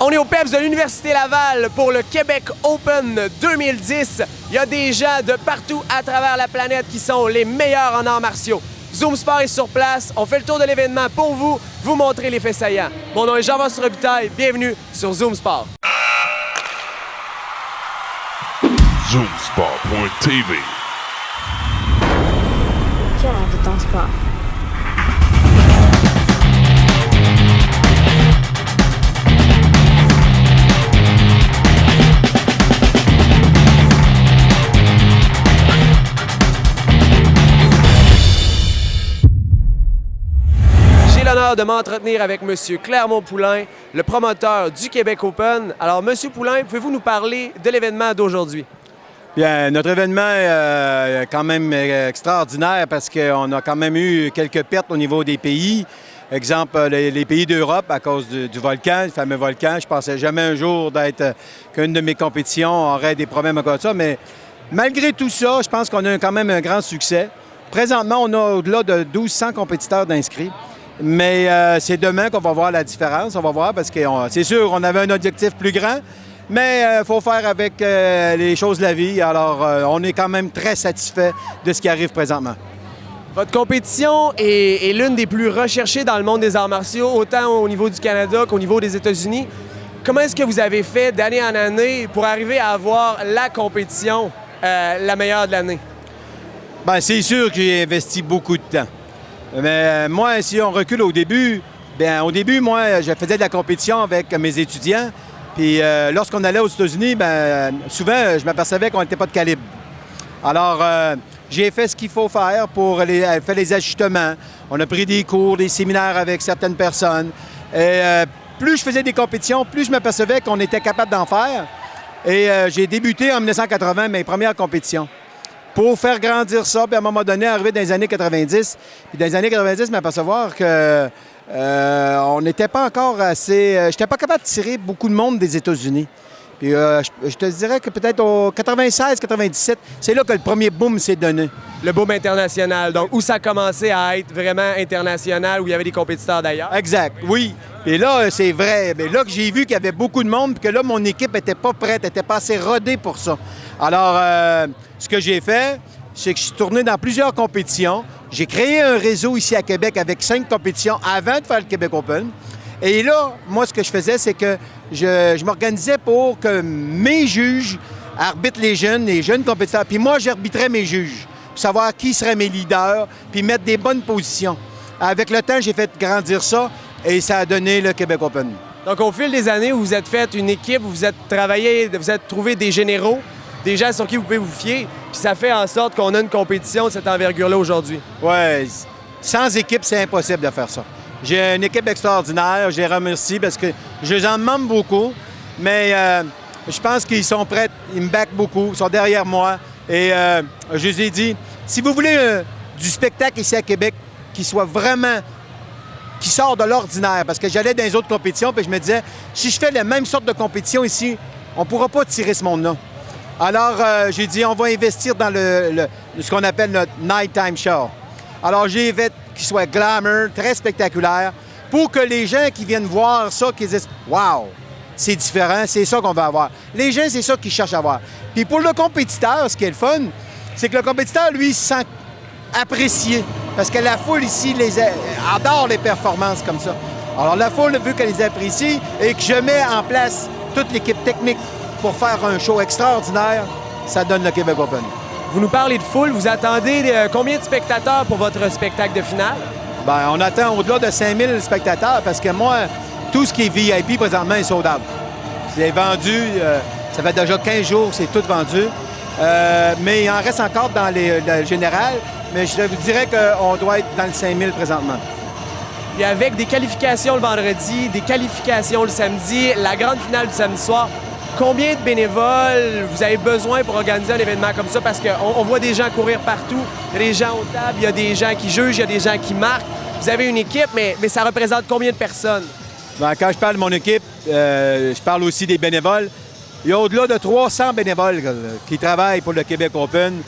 On est au PEPS de l'Université Laval pour le Québec Open 2010. Il y a des gens de partout à travers la planète qui sont les meilleurs en arts martiaux. Zoom Sport est sur place. On fait le tour de l'événement pour vous montrer les faits saillants. Mon nom est Jean-François Robitaille. Bienvenue sur Zoom Sport. Zoomsport.tv. Cœur de ton sport. J'ai l'honneur de m'entretenir avec M. Clermont-Poulain, le promoteur du Québec Open. Alors, M. Poulain, pouvez-vous nous parler de l'événement d'aujourd'hui? Bien, notre événement est quand même extraordinaire parce qu'on a quand même eu quelques pertes au niveau des pays. Exemple, les pays d'Europe à cause du volcan, le fameux volcan. Je ne pensais jamais un jour qu'une de mes compétitions aurait des problèmes comme ça. Mais malgré tout ça, je pense qu'on a quand même un grand succès. Présentement, on a au-delà de 1200 compétiteurs d'inscrits. Mais c'est demain qu'on va voir la différence. On va voir parce que c'est sûr, on avait un objectif plus grand. Mais il faut faire avec les choses de la vie. Alors, on est quand même très satisfait de ce qui arrive présentement. Votre compétition est l'une des plus recherchées dans le monde des arts martiaux, autant au niveau du Canada qu'au niveau des États-Unis. Comment est-ce que vous avez fait d'année en année pour arriver à avoir la compétition la meilleure de l'année? Bien, c'est sûr que j'ai investi beaucoup de temps. Mais moi, si on recule au début, moi, je faisais de la compétition avec mes étudiants. Puis lorsqu'on allait aux États-Unis, souvent, je m'apercevais qu'on n'était pas de calibre. Alors, j'ai fait ce qu'il faut faire pour faire les ajustements. On a pris des cours, des séminaires avec certaines personnes. Et plus je faisais des compétitions, plus je m'apercevais qu'on était capable d'en faire. Et j'ai débuté en 1980 mes premières compétitions. Pour faire grandir ça, puis à un moment donné, arriver dans les années 90. Puis dans les années 90, m'apercevoir que on n'était pas encore assez... j'étais pas capable de tirer beaucoup de monde des États-Unis. Puis je te dirais que peut-être au 96-97, c'est là que le premier boom s'est donné. Le boom international, donc où ça a commencé à être vraiment international, où il y avait des compétiteurs d'ailleurs. Exact, oui. Et là, c'est vrai. Mais là que j'ai vu qu'il y avait beaucoup de monde, puis que là, mon équipe n'était pas prête, n'était pas assez rodée pour ça. Alors, ce que j'ai fait, c'est que je suis tourné dans plusieurs compétitions. J'ai créé un réseau ici à Québec avec 5 compétitions avant de faire le Québec Open. Et là, moi, ce que je faisais, c'est que je m'organisais pour que mes juges arbitrent les jeunes compétiteurs. Puis moi, j'arbitrais mes juges pour savoir qui seraient mes leaders, puis mettre des bonnes positions. Avec le temps, j'ai fait grandir ça et ça a donné le Québec Open. Donc, au fil des années, vous vous êtes fait une équipe, vous êtes travaillé, vous êtes trouvé des généraux, des gens sur qui vous pouvez vous fier, puis ça fait en sorte qu'on a une compétition de cette envergure-là aujourd'hui. Oui, sans équipe, c'est impossible de faire ça. J'ai une équipe extraordinaire, je les remercie parce que je les en demande beaucoup, mais je pense qu'ils sont prêts, ils me backent beaucoup, ils sont derrière moi. Et je les ai dit, si vous voulez du spectacle ici à Québec qui soit vraiment, qui sort de l'ordinaire, parce que j'allais dans les autres compétitions, puis je me disais, si je fais la même sorte de compétition ici, on ne pourra pas tirer ce monde-là. Alors, j'ai dit, on va investir dans ce qu'on appelle notre nighttime show. Alors, j'ai fait qu'il soit glamour, très spectaculaire, pour que les gens qui viennent voir ça, qu'ils disent « Wow, c'est différent, c'est ça qu'on veut avoir ». Les gens, c'est ça qu'ils cherchent à voir. Puis pour le compétiteur, ce qui est le fun, c'est que le compétiteur, lui, se sent apprécié. Parce que la foule ici adore les performances comme ça. Alors, la foule veut qu'elle les apprécie et que je mets en place toute l'équipe technique pour faire un show extraordinaire, ça donne le Québec Open. Vous nous parlez de foule, vous attendez combien de spectateurs pour votre spectacle de finale? Bien, on attend au-delà de 5000 spectateurs parce que moi, tout ce qui est VIP présentement est sold out. C'est vendu, ça fait déjà 15 jours, c'est tout vendu. Mais il en reste encore dans le général, mais je vous dirais qu'on doit être dans le 5000 présentement. Et avec des qualifications le vendredi, des qualifications le samedi, la grande finale du samedi soir, combien de bénévoles vous avez besoin pour organiser un événement comme ça? Parce qu'on voit des gens courir partout, il y a des gens aux tables, il y a des gens qui jugent, il y a des gens qui marquent. Vous avez une équipe, mais ça représente combien de personnes? Bien, quand je parle de mon équipe, je parle aussi des bénévoles. Il y a au-delà de 300 bénévoles qui travaillent pour le Québec Open.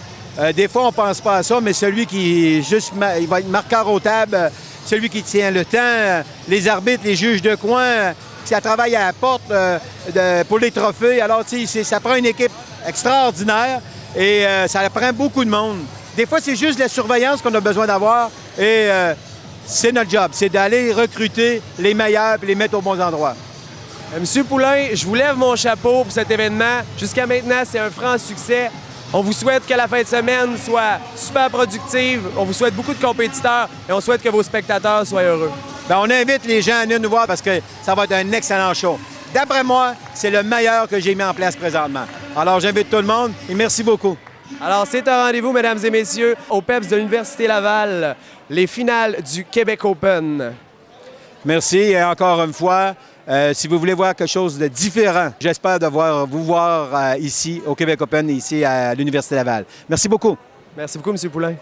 Des fois, on ne pense pas à ça, mais celui qui il va être marqueur aux tables, celui qui tient le temps, les arbitres, les juges de coin, Ça travaille à la porte pour les trophées. Alors, tu sais, ça prend une équipe extraordinaire et ça prend beaucoup de monde. Des fois, c'est juste la surveillance qu'on a besoin d'avoir et c'est notre job. C'est d'aller recruter les meilleurs et les mettre aux bons endroits. Monsieur Poulain, je vous lève mon chapeau pour cet événement. Jusqu'à maintenant, c'est un franc succès. On vous souhaite que la fin de semaine soit super productive. On vous souhaite beaucoup de compétiteurs et on souhaite que vos spectateurs soient heureux. Bien, on invite les gens à venir nous voir parce que ça va être un excellent show. D'après moi, c'est le meilleur que j'ai mis en place présentement. Alors, j'invite tout le monde et merci beaucoup. Alors, c'est un rendez-vous, mesdames et messieurs, au PEPS de l'Université Laval, les finales du Québec Open. Merci et encore une fois, si vous voulez voir quelque chose de différent, j'espère vous voir ici au Québec Open, ici à l'Université Laval. Merci beaucoup. Merci beaucoup, M. Poulain.